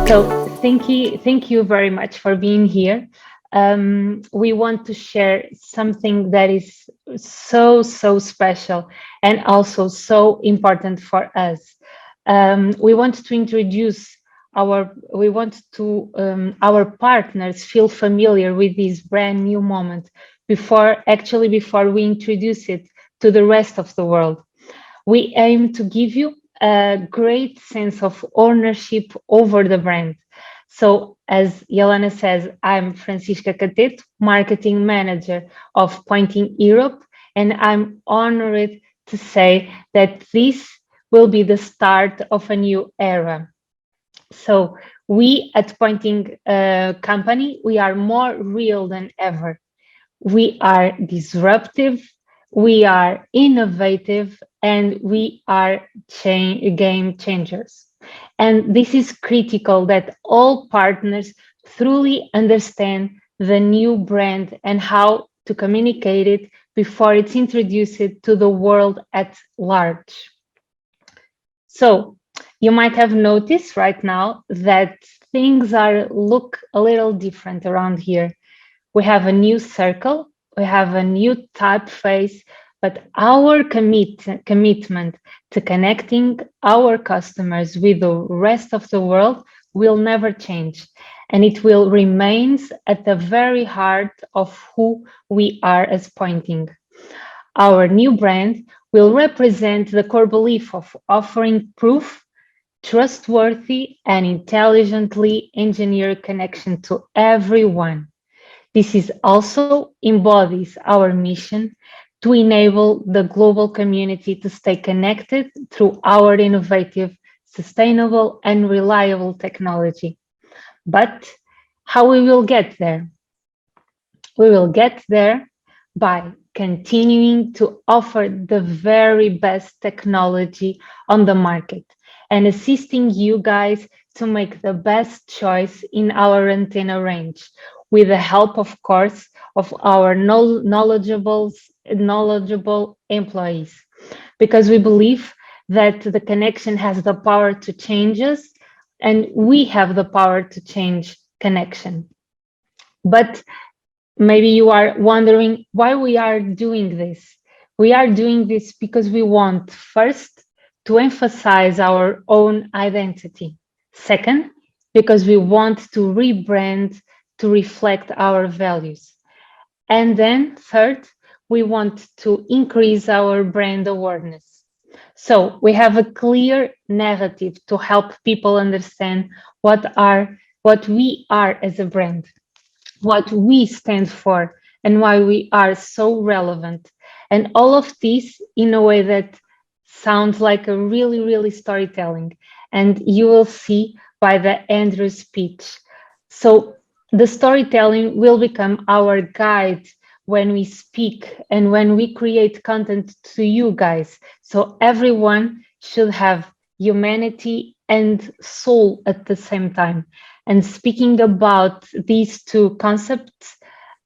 So thank you very much for being here. We want to share something that is so special and also so important for us. We want to introduce we want to our partners feel familiar with this brand new moment before we introduce it to the rest of the world. We aim to give you a great sense of ownership over the brand. So, as Yelena says, I'm Francisca Cateto, marketing manager of Poynting Europe, and I'm honored to say that this will be the start of a new era. So, we at Poynting Company, we are more real than ever. We are disruptive, we are innovative, and we are game changers. And this is critical that all partners truly understand the new brand and how to communicate it before it's introduced to the world at large. So you might have noticed right now that things are look a little different around here. We have a new circle, we have a new typeface, but our commitment to connecting our customers with the rest of the world will never change. And it will remain at the very heart of who we are as Poynting. Our new brand will represent the core belief of offering proof, trustworthy, and intelligently engineered connection to everyone. This is also embodies our mission to enable the global community to stay connected through our innovative, sustainable, and reliable technology. But how we will get there? We will get there by continuing to offer the very best technology on the market and assisting you guys to make the best choice in our antenna range with the help, of course, of our knowledgeable employees, because we believe that the connection has the power to change us and we have the power to change connection. But maybe you are wondering why we are doing this. We are doing this because we want, first, to emphasize our own identity. Second, because we want to rebrand to reflect our values. And then third, we want to increase our brand awareness. So we have a clear narrative to help people understand what we are as a brand, what we stand for, and why we are so relevant. And all of this in a way that sounds like a really storytelling. And you will see by the Andrew speech. So the storytelling will become our guide when we speak and when we create content to you guys. So everyone should have humanity and soul at the same time. And speaking about these two concepts,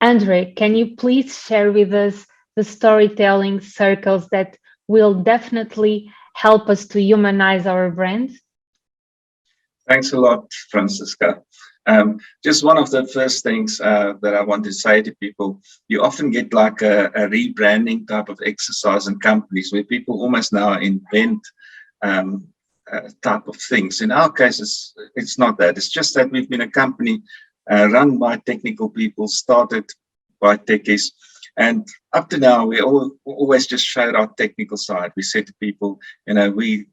Andre, can you please share with us the storytelling circles that will definitely help us to humanize our brand? Thanks a lot, Francisca. Just one of the first things that I want to say to people, you often get like a rebranding type of exercise in companies where people almost now invent type of things. In our case, it's not that. It's just that we've been a company run by technical people, started by techies, and up to now, we always just showed our technical side. We said to people, you know, we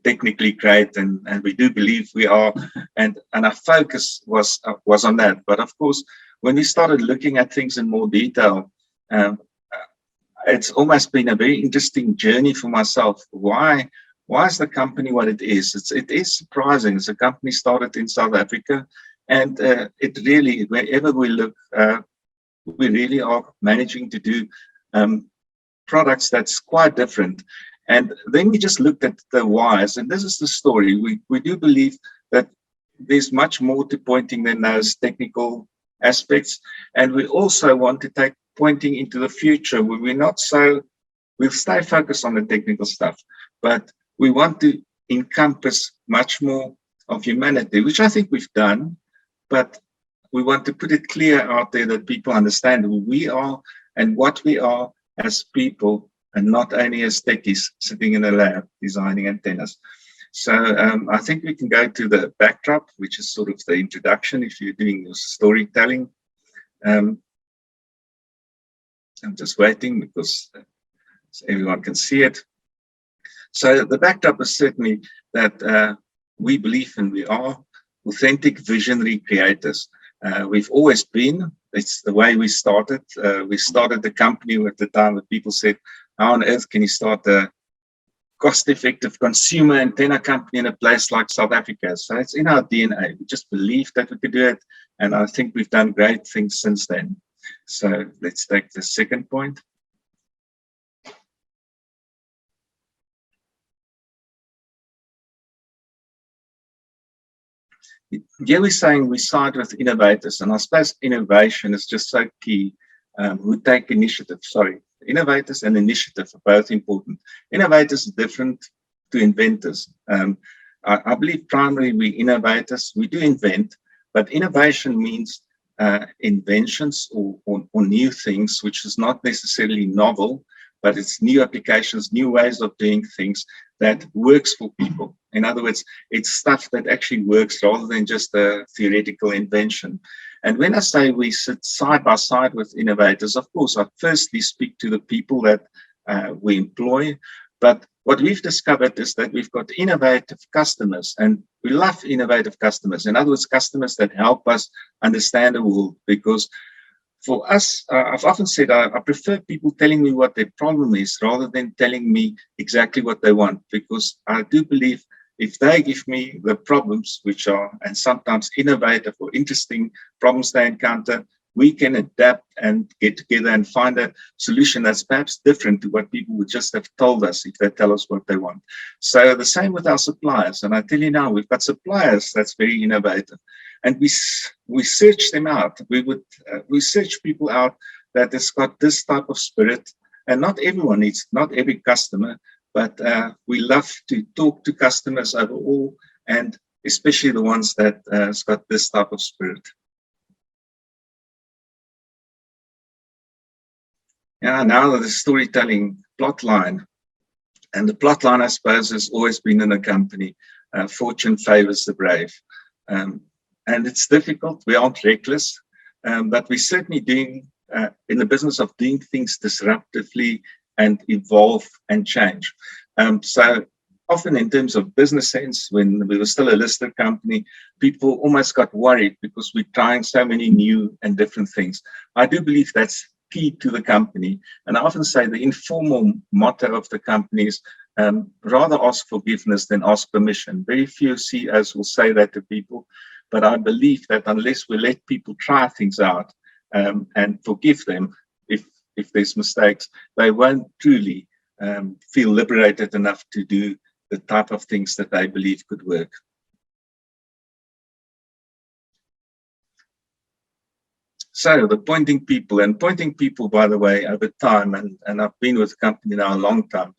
technically great, and we do believe we are, and our focus was on that. But of course, when we started looking at things in more detail, it's almost been a very interesting journey for myself. Why is the company what it is? It is surprising. It's a company started in South Africa, and it really, wherever we look, we really are managing to do products that's quite different. And then we just looked at the whys, and this is the story. We do believe that there's much more to Poynting than those technical aspects. And we also want to take Poynting into the future where we'll stay focused on the technical stuff, but we want to encompass much more of humanity, which I think we've done, but we want to put it clear out there that people understand who we are and what we are as people, and not only as techies sitting in a lab designing antennas. So I think we can go to the backdrop, which is sort of the introduction if you're doing your storytelling. I'm just waiting because so everyone can see it. So the backdrop is certainly that we believe and we are authentic visionary creators. We've always been. It's the way we started. We started the company at the time that people said, how on earth can you start a cost-effective consumer antenna company in a place like South Africa? So it's in our DNA. We just believed that we could do it. And I think we've done great things since then. So let's take the second point. Here we're saying we side with innovators, and I suppose innovation is just so key. Who take initiative, sorry. Innovators and initiative are both important. Innovators are different to inventors. I believe primarily we innovators, we do invent, but innovation means inventions or new things, which is not necessarily novel, but it's new applications, new ways of doing things that works for people. In other words, it's stuff that actually works rather than just a theoretical invention. And when I say we sit side by side with innovators, of course, I firstly speak to the people that we employ. But what we've discovered is that we've got innovative customers, and we love innovative customers. In other words, customers that help us understand the world. Because for us, I've often said I prefer people telling me what their problem is rather than telling me exactly what they want. Because I do believe if they give me the problems, which are, and sometimes innovative or interesting problems they encounter, we can adapt and get together and find a solution that's perhaps different to what people would just have told us if they tell us what they want. So the same with our suppliers. And I tell you now, we've got suppliers that's very innovative. And we search them out. We search people out that has got this type of spirit. And not everyone needs, not every customer, but we love to talk to customers overall, and especially the ones that has got this type of spirit. Yeah, now the storytelling plot line. And the plot line, I suppose, has always been in a company. Fortune favors the brave. And it's difficult. We aren't reckless, but we're certainly doing in the business of doing things disruptively and evolve and change. So often in terms of business sense, when we were still a listed company, people almost got worried because we're trying so many new and different things. I do believe that's key to the company. And I often say the informal motto of the company is rather ask forgiveness than ask permission. Very few CEOs will say that to people, but I believe that unless we let people try things out and forgive them if there's mistakes, they won't truly feel liberated enough to do the type of things that they believe could work. So the Poynting people, and Poynting people, by the way, over time, and I've been with the company now a long time,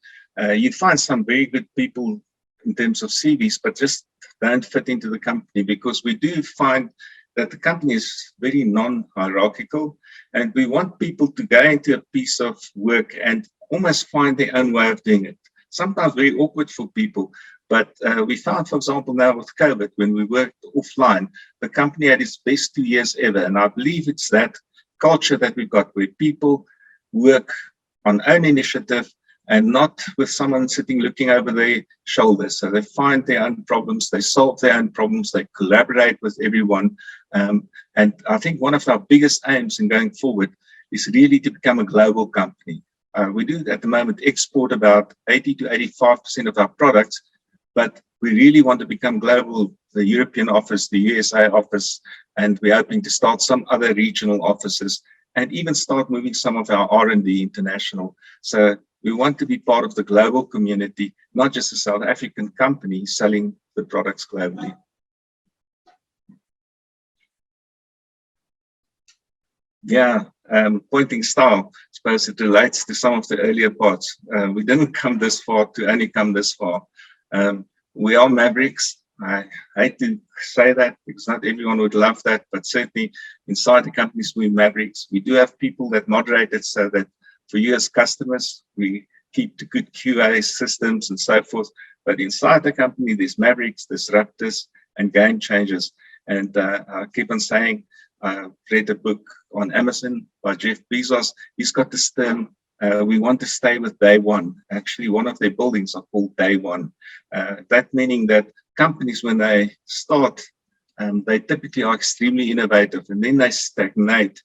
you'd find some very good people in terms of CVs, but just don't fit into the company, because we do find that the company is very non-hierarchical, and we want people to go into a piece of work and almost find their own way of doing it. Sometimes very awkward for people, but we found, for example, now with COVID, when we worked offline, the company had its best 2 years ever. And I believe it's that culture that we've got where people work on own initiative and not with someone sitting looking over their shoulders. So they find their own problems, they solve their own problems, they collaborate with everyone. And I think one of our biggest aims in going forward is really to become a global company. We do at the moment export about 80 to 85% of our products, but we really want to become global, the European office, the USA office, and we're hoping to start some other regional offices and even start moving some of our R&D international. So we want to be part of the global community, not just a South African company selling the products globally. Yeah, Poynting style, I suppose it relates to some of the earlier parts. We didn't come this far to only come this far. We are mavericks. I hate to say that because not everyone would love that, but certainly inside the companies we Mavericks, we do have people that moderate it so that for you as customers, we keep the good QA systems and so forth. But inside the company, there's Mavericks, disruptors, and game changers. And I keep on saying, I read a book on Amazon by Jeff Bezos. He's got this term, we want to stay with day one. Actually, one of their buildings are called day one. That meaning that companies, when they start, they typically are extremely innovative and then they stagnate.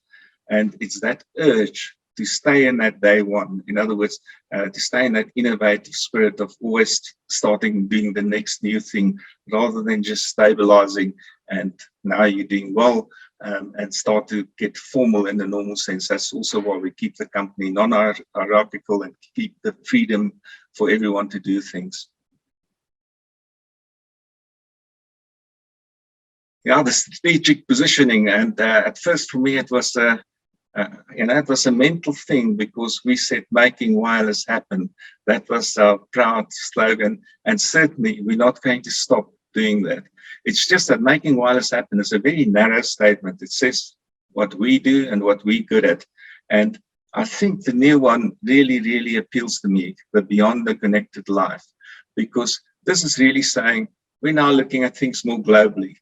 And it's that urge to stay in that day one. In other words, to stay in that innovative spirit of always starting doing the next new thing rather than just stabilizing and now you're doing well and start to get formal in the normal sense. That's also why we keep the company non-hierarchical and keep the freedom for everyone to do things. Yeah, the strategic positioning. And at first for me, it was it was a mental thing because we said making wireless happen. That was our proud slogan. And certainly we're not going to stop doing that. It's just that making wireless happen is a very narrow statement. It says what we do and what we're good at. And I think the new one really, really appeals to me, the Beyond the Connected Life, because this is really saying we're now looking at things more globally.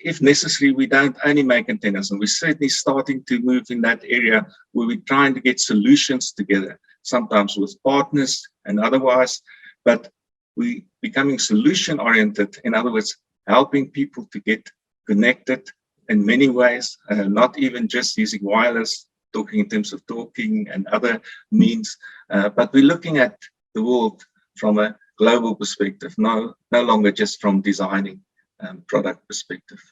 If necessary, we don't only make antennas, and we're certainly starting to move in that area where we're trying to get solutions together, sometimes with partners and otherwise, but we're becoming solution oriented. In other words, helping people to get connected in many ways, not even just using wireless, talking in terms of talking and other means, but we're looking at the world from a global perspective, no longer just from designing product perspective.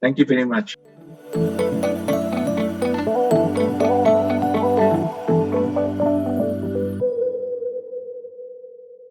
Thank you very much.